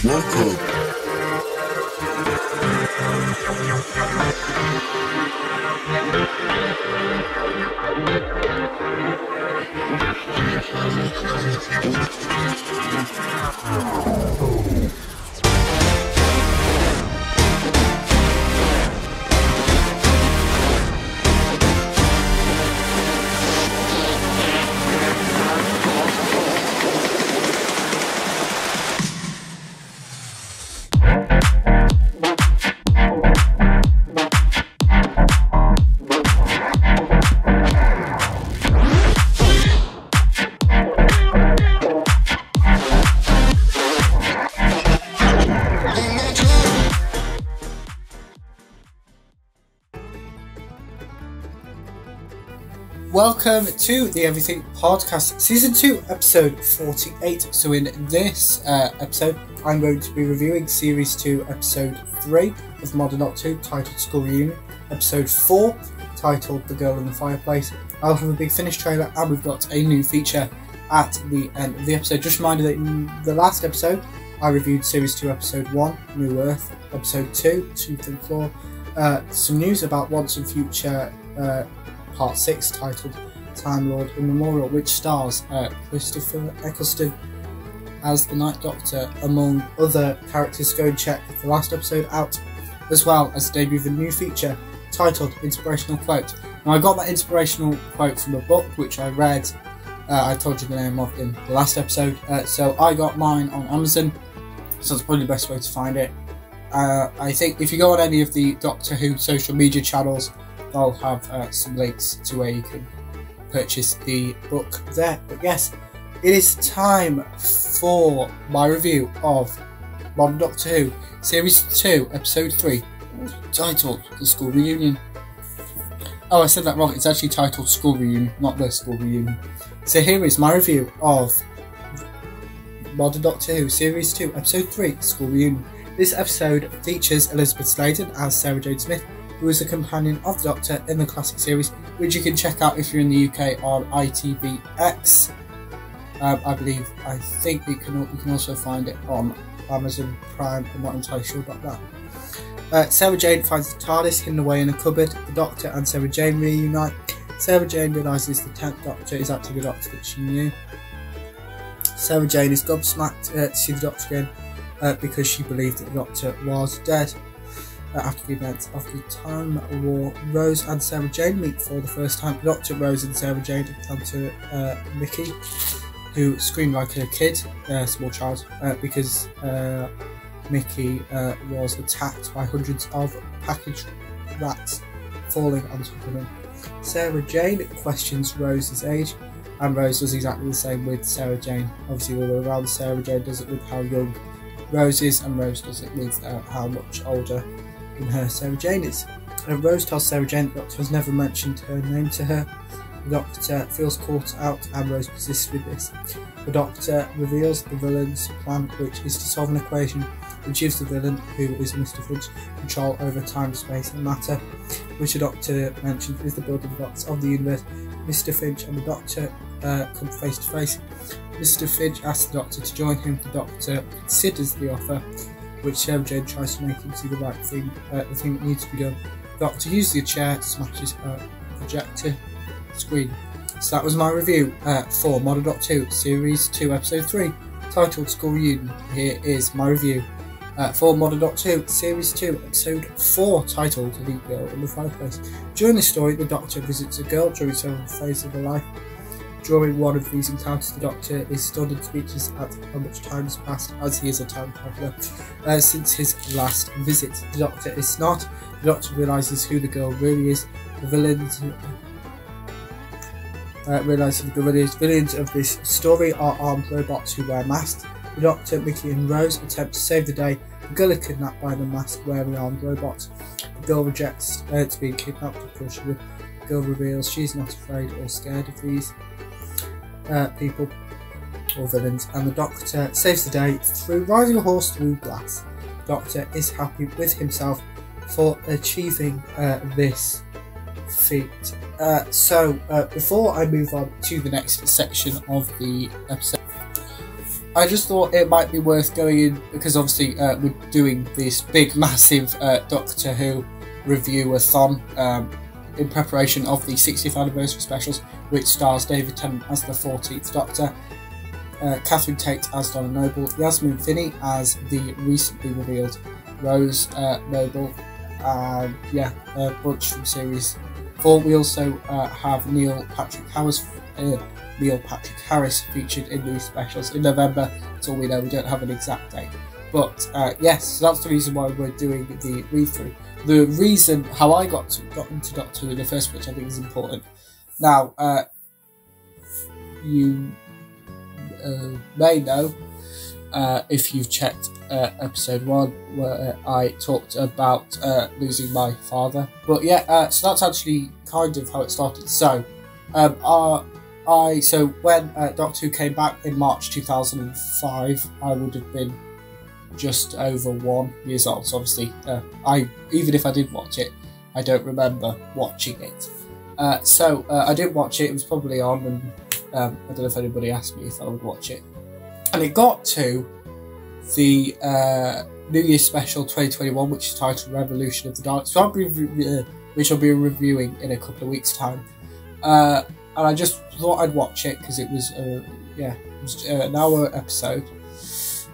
Welcome. Welcome to the Everything Podcast, Season 2, Episode 48. So in this episode, I'm going to be reviewing Series 2, Episode 3 of Modern Doctor Who, titled School Reunion, Episode 4, titled The Girl in the Fireplace. I'll have a big finish trailer, and we've got a new feature at the end of the episode. Just a reminder that in the last episode, I reviewed Series 2, Episode 1, New Earth, Episode 2, Tooth and Claw, some news about Once and Future Part 6, titled Time Lord in Memorial, which stars Christopher Eccleston as the Night Doctor, among other characters. Go and check the last episode out, as well as the debut of a new feature titled Inspirational Quote. Now, I got that inspirational quote from a book which I read, I told you the name of in the last episode, so I got mine on Amazon, so that's probably the best way to find it. I think if you go on any of the Doctor Who social media channels, I'll have some links to where you can purchase the book there. But yes, it is time for my review of Modern Doctor Who, Series 2, Episode 3, titled The School Reunion. Oh, I said that wrong. It's actually titled School Reunion, not The School Reunion. So here is my review of Modern Doctor Who, Series 2, Episode 3, School Reunion. This episode features Elizabeth Sladen as Sarah Jane Smith, who is a companion of the Doctor in the classic series, which you can check out if you're in the UK on ITVX. I think you can also find it on Amazon Prime. I'm not entirely sure about that. Sarah Jane finds the TARDIS hidden away in a cupboard. The Doctor and Sarah Jane reunite. Sarah Jane realises the 10th Doctor is actually the Doctor that she knew. Sarah Jane is gobsmacked to see the Doctor again because she believed that the Doctor was dead. After the events of the Time War, Rose and Sarah Jane meet for the first time. The Doctor, Rose and Sarah Jane encounter Mickey, who screamed like a kid, small child, because Mickey was attacked by hundreds of packaged rats falling on top of him. Sarah Jane questions Rose's age, and Rose does exactly the same with Sarah Jane. Obviously, all the way around, Sarah Jane does it with how young Rose is, and Rose does it with how much older than her Sarah Jane is. Rose tells Sarah Jane the Doctor has never mentioned her name to her. The Doctor feels caught out, and Rose persists with this. The Doctor reveals the villain's plan, which is to solve an equation which gives the villain, who is Mr. Finch, control over time, space and matter, which the Doctor mentions is the building blocks of the universe. Mr. Finch and the Doctor come face to face. Mr. Finch asks the Doctor to join him. The Doctor considers the offer, which Sarah Jane tries to make him see the right thing, the thing that needs to be done. The Doctor uses the chair, smashes a projector screen. So that was my review for Modern Doctor Who, Series 2, Episode 3, titled School Reunion. Here is my review for Modern Doctor Who, Series 2, Episode 4, titled The Girl in the Fireplace. During this story, the Doctor visits a girl during several phases of her life. During one of these encounters, the Doctor is stunned and speechless at how much time has passed, as he is a time traveller, since his last visit. The Doctor is not. The Doctor realises who the girl really is. The villains realises who the villain is. Villains of this story are armed robots who wear masks. The Doctor, Mickey and Rose attempt to save the day. The girl is kidnapped by the mask-wearing armed robots. The girl rejects to being kidnapped, of course she would. The girl reveals she's not afraid or scared of these people or villains, and the Doctor saves the day through riding a horse through glass. The Doctor is happy with himself for achieving this feat. So before I move on to the next section of the episode, I just thought it might be worth going in, because obviously we're doing this big, massive Doctor Who review-a-thon in preparation of the 60th anniversary specials, which stars David Tennant as the 14th Doctor, Catherine Tate as Donna Noble, Yasmin Finney as the recently revealed Rose Noble, and yeah, a bunch from Series 4. We also have Neil Patrick Harris featured in these specials in November. That's all we know, we don't have an exact date. But yes, so that's the reason why we're doing the read-through. The reason how I got into Doctor Who in the first place, I think, is important. Now, you may know, if you've checked episode 1, where I talked about losing my father. But yeah, so that's actually kind of how it started. So, so when Doctor Who came back in March 2005, I would have been just over 1 year old. So obviously, even if I did watch it, I don't remember watching it. So I didn't watch it. It was probably on, and I don't know if anybody asked me if I would watch it. And it got to the New Year's Special 2021, which is titled Revolution of the Daleks, so which I'll be reviewing in a couple of weeks' time. And I just thought I'd watch it because it was, an hour episode.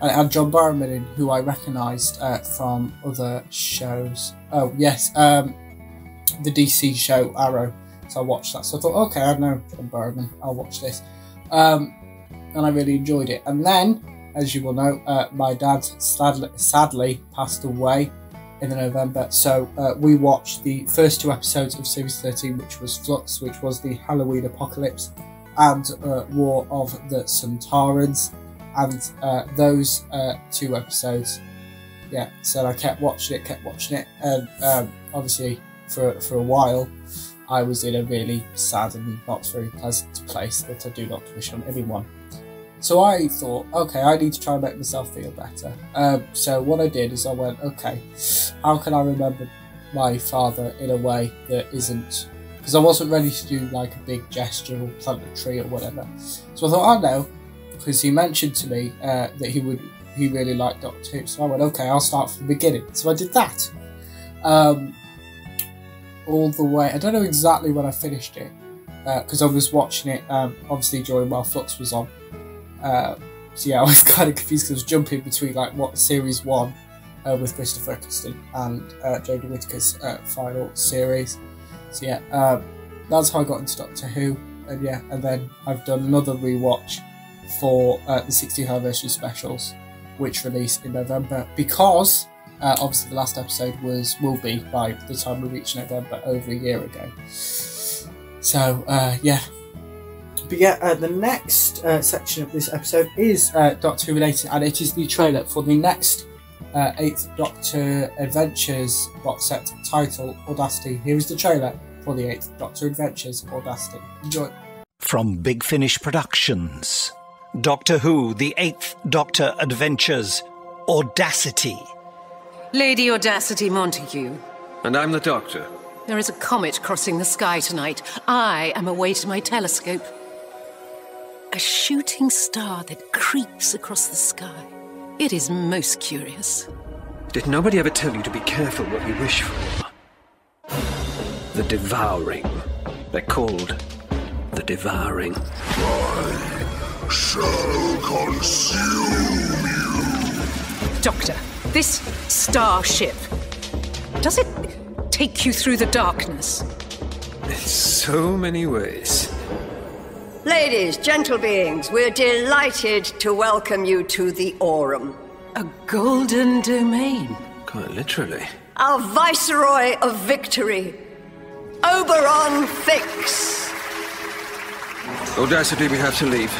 And it had John Barrowman in, who I recognised from other shows. Oh yes, the DC show Arrow. So I watched that. So I thought, okay, I know John Barrowman, I'll watch this. And I really enjoyed it. And then, as you will know, my dad sadly passed away in November. So we watched the first 2 episodes of Series 13, which was Flux, which was the Halloween Apocalypse, and War of the Sontarans. And those 2 episodes, yeah, so I kept watching it, and obviously for a while I was in a really sad and not very pleasant place that I do not wish on anyone. So I thought, okay, I need to try and make myself feel better. So what I did is I went, okay, how can I remember my father in a way that isn't, because I wasn't ready to do like a big gesture or plant a tree or whatever. So I thought, I know, because he mentioned to me that he really liked Doctor Who. So I went, okay, I'll start from the beginning. So I did that. All the way, I don't know exactly when I finished it, because I was watching it obviously during while Flux was on. So yeah, I was kind of confused because I was jumping between like what Series 1 with Christopher Eccleston and Jodie Whittaker's final series. So yeah, that's how I got into Doctor Who, and yeah, and then I've done another rewatch for the 60th anniversary specials, which release in November, because obviously the last episode will be, by the time we reach November, over a year ago. So yeah. But yeah, the next section of this episode is Doctor Who related, and it is the trailer for the next 8th Doctor Adventures box set, titled Audacity. Here is the trailer for the 8th Doctor Adventures Audacity. Enjoy. From Big Finish Productions, Doctor Who, the 8th Doctor Adventures Audacity. Lady Audacity Montague. And I'm the Doctor. There is a comet crossing the sky tonight. I am away to my telescope. A shooting star that creeps across the sky. It is most curious. Did nobody ever tell you to be careful what you wish for? The Devouring. They're called the Devouring. I shall consume you. Doctor, this starship, does it take you through the darkness? In so many ways. Ladies, gentle beings, we're delighted to welcome you to the Aurum. A golden domain. Quite literally. Our Viceroy of Victory, Oberon Fix. Audacity, we have to leave.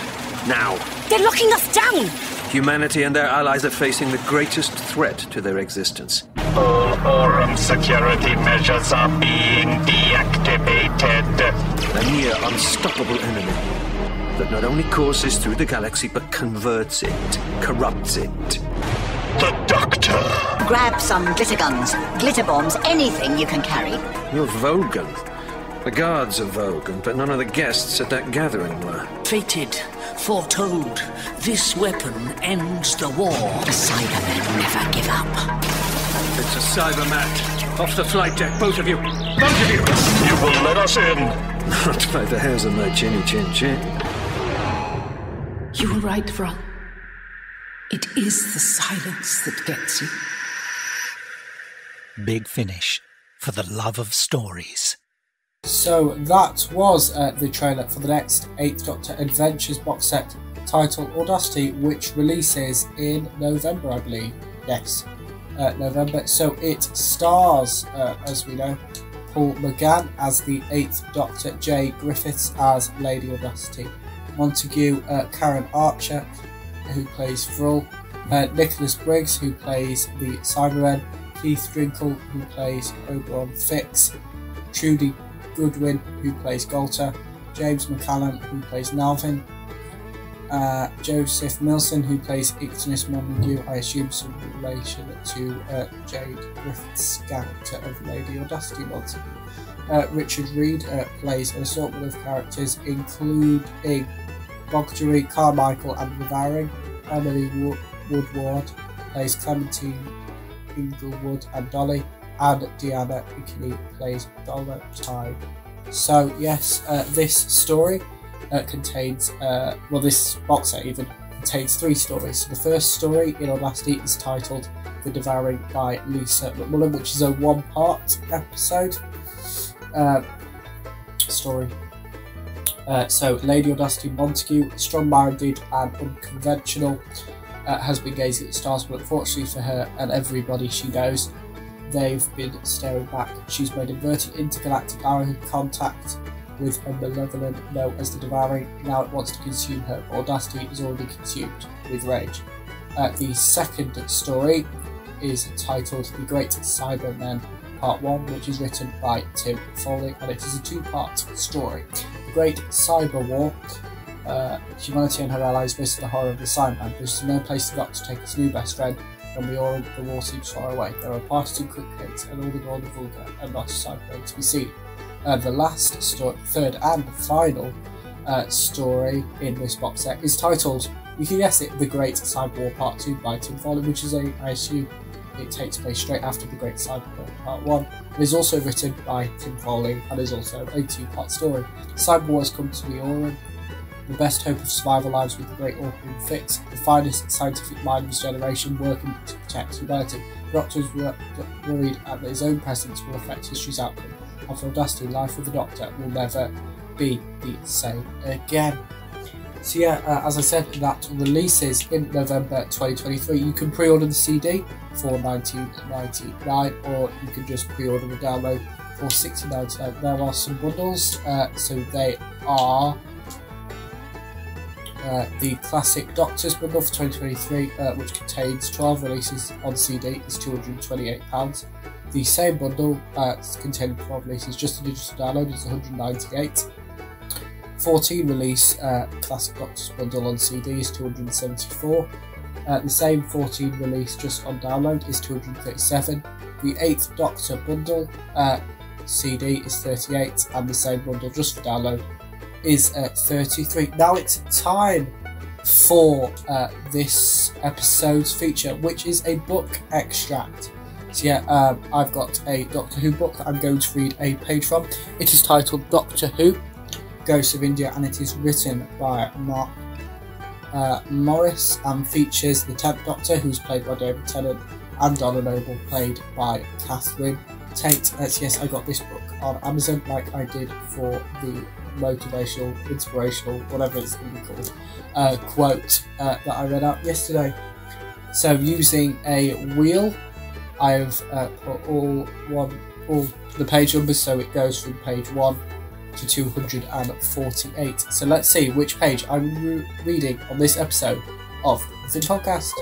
Now. They're locking us down! Humanity and their allies are facing the greatest threat to their existence. All Aurum security measures are being deactivated. A near unstoppable enemy that not only courses through the galaxy, but converts it, corrupts it. The Doctor. Grab some glitter guns, glitter bombs, anything you can carry. You're Vogan. The guards are Vogan, but none of the guests at that gathering were. Fated foretold, this weapon ends the war. The Cybermen never give up. It's a cyber match. Off the flight deck, both of you. Both of you! You will let us in. Not by the hairs on my chinny chin chin. You were right, Vril. It is the silence that gets you. Big Finish, for the love of stories. So that was the trailer for the next 8th Doctor Adventures box set titled Audacity, which releases in November, I believe. Yes, November. So it stars, as we know, Paul McGann as the 8th Doctor, Jay Griffiths as Lady Audacity, Montague Karen Archer, who plays Vril, Nicholas Briggs, who plays the Cybermen, Keith Drinkle, who plays Oberon Fix, Trudy Goodwin, who plays Golter, James McCallum, who plays Nalvin, Joseph Milson, who plays Ictinus Montague, I assume some relation to Jade Griffith's character of Lady Audacity Montague. Richard Reed plays an assortment of characters, including Boggery, Carmichael and Devouring. Emily Woodward plays Clementine Inglewood and Dolly, and Deanna Bikini plays Dollar Tide. So yes, this story contains, well, this box set even contains 3 stories. So the first story in Audacity is titled The Devouring by Lisa McMullen, which is a 1-part episode story. So Lady Audacity Montague, strong-minded and unconventional, has been gazing at the stars, but unfortunately for her and everybody she knows, they've been staring back. She's made inverted intergalactic arrowhead contact with a malevolent known as the Devouring. Now it wants to consume her, but Audacity is already consumed with rage. The second story is titled The Great Cybermen Part 1, which is written by Tim Foley, and it is a 2-part story. The Great Cyber War. Humanity and her allies visit the horror of the Cybermen. There's no place to Doctor to take his new best friend. From the war seems far away. There are parties and quick hits, and all the gold and vulgar, and not a Cybermen to be seen. The last third and final story in this box set is titled, you can guess it, The Great Cyber War Part 2 by Tim Foley, which is I assume it takes place straight after The Great Cyber War Part 1. It is also written by Tim Foley and is also a 2-part story. Cyber War has come to the Aurum. The best hope of survival lies with the Great Aurum Fix, the finest scientific mind of his generation working to protect humanity. The Doctor is worried that his own presence will affect history's outcome. After Audacity, life with the Doctor will never be the same again. So yeah, as I said, that releases in November 2023. You can pre-order the CD for $19.99, or you can just pre-order the download for $16.99. There are some bundles, so they are the Classic Doctors bundle for 2023, which contains 12 releases on CD, is £228. The same bundle containing 12 releases, just a digital download, is $198. 14 release Classic Doctors bundle on CD is $274. The same 14 release just on download is $237. The 8th Doctor bundle CD is $38, and the same bundle just for download is $33. Now it's time for this episode's feature, which is a book extract. So yeah, I've got a Doctor Who book that I'm going to read a page from. It is titled Doctor Who, Ghosts of India, and it is written by Mark Morris and features the 10th Doctor, who's played by David Tennant, and Donna Noble, played by Catherine Tate. Yes, I got this book on Amazon, like I did for the motivational, inspirational, whatever it's going to be called, quote that I read out yesterday. So using a wheel, I've put all the page numbers, so it goes from page 1 to 248. So let's see which page I'm reading on this episode of the podcast.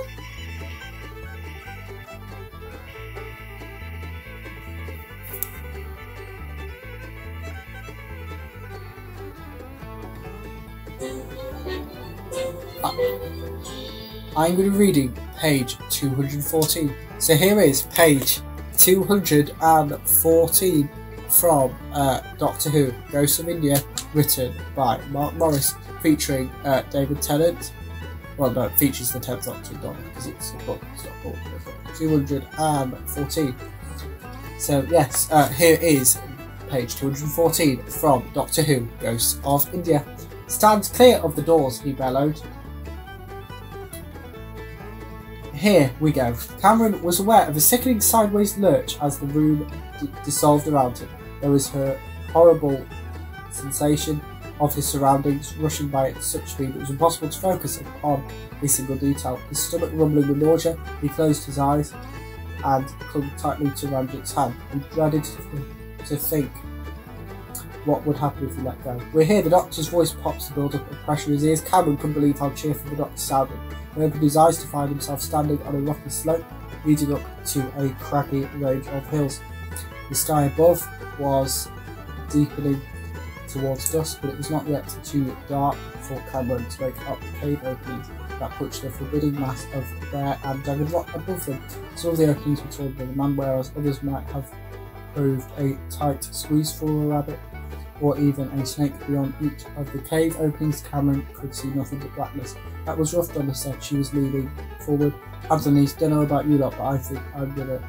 I'm going to be reading page 214. So here is page 214 from Doctor Who, Ghosts of India, written by Mark Morris, featuring David Tennant. Well, no, it features the 10th Doctor, not because it's a book, it's not a book, it's 214. So, yes, here is page 214 from Doctor Who, Ghosts of India. Stand clear of the doors, he bellowed. Here we go. Cameron was aware of a sickening sideways lurch as the room dissolved around him. There was her horrible sensation of his surroundings rushing by at such speed it was impossible to focus upon a single detail. His stomach rumbling with nausea, he closed his eyes and clung tightly to Ramjet's hand and dreaded to think what would happen if he let go. We're here, the Doctor's voice pops to build up and pressure in his ears. Cameron couldn't believe how cheerful the Doctor sounded. He opened his eyes to find himself standing on a rocky slope leading up to a craggy range of hills. The sky above was deepening towards dusk, but it was not yet too dark for Cameron to make out the cave openings that pushed the forbidding mass of bare and jagged rock above them. Some of the openings were torn by the man, whereas others might have proved a tight squeeze for a rabbit, or even a snake. Beyond each of the cave openings, Cameron could see nothing but blackness. That was rough, Donna said. She was leaning forward. Hands on knees. Don't know about you lot, but I think I'm gonna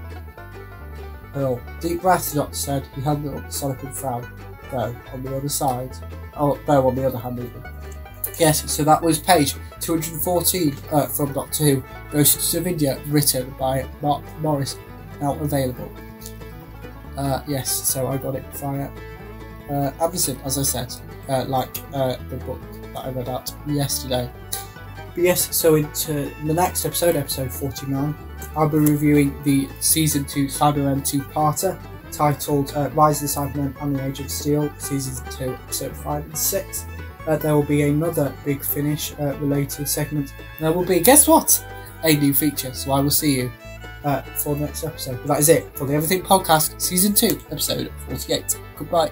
hurl. Deep breath, the Doctor said. He held it up to solid and frown. Though, on the other side. Oh, though, on the other hand, even. Yes, so that was page 214 from Doctor Who, Ghosts of India, written by Mark Morris, now available. Yes, so I got it via Amazon, as I said, like the book that I read out yesterday. But yes, so into the next episode, episode 49, I'll be reviewing the Season 2 Cybermen 2-parter, titled Rise of the Cybermen and the Age of Steel, Season 2, Episode 5 and 6. There will be another Big Finish related segment. There will be, guess what? A new feature, so I will see you for the next episode. But that is it for the Everything Podcast, Season 2, Episode 48. Goodbye.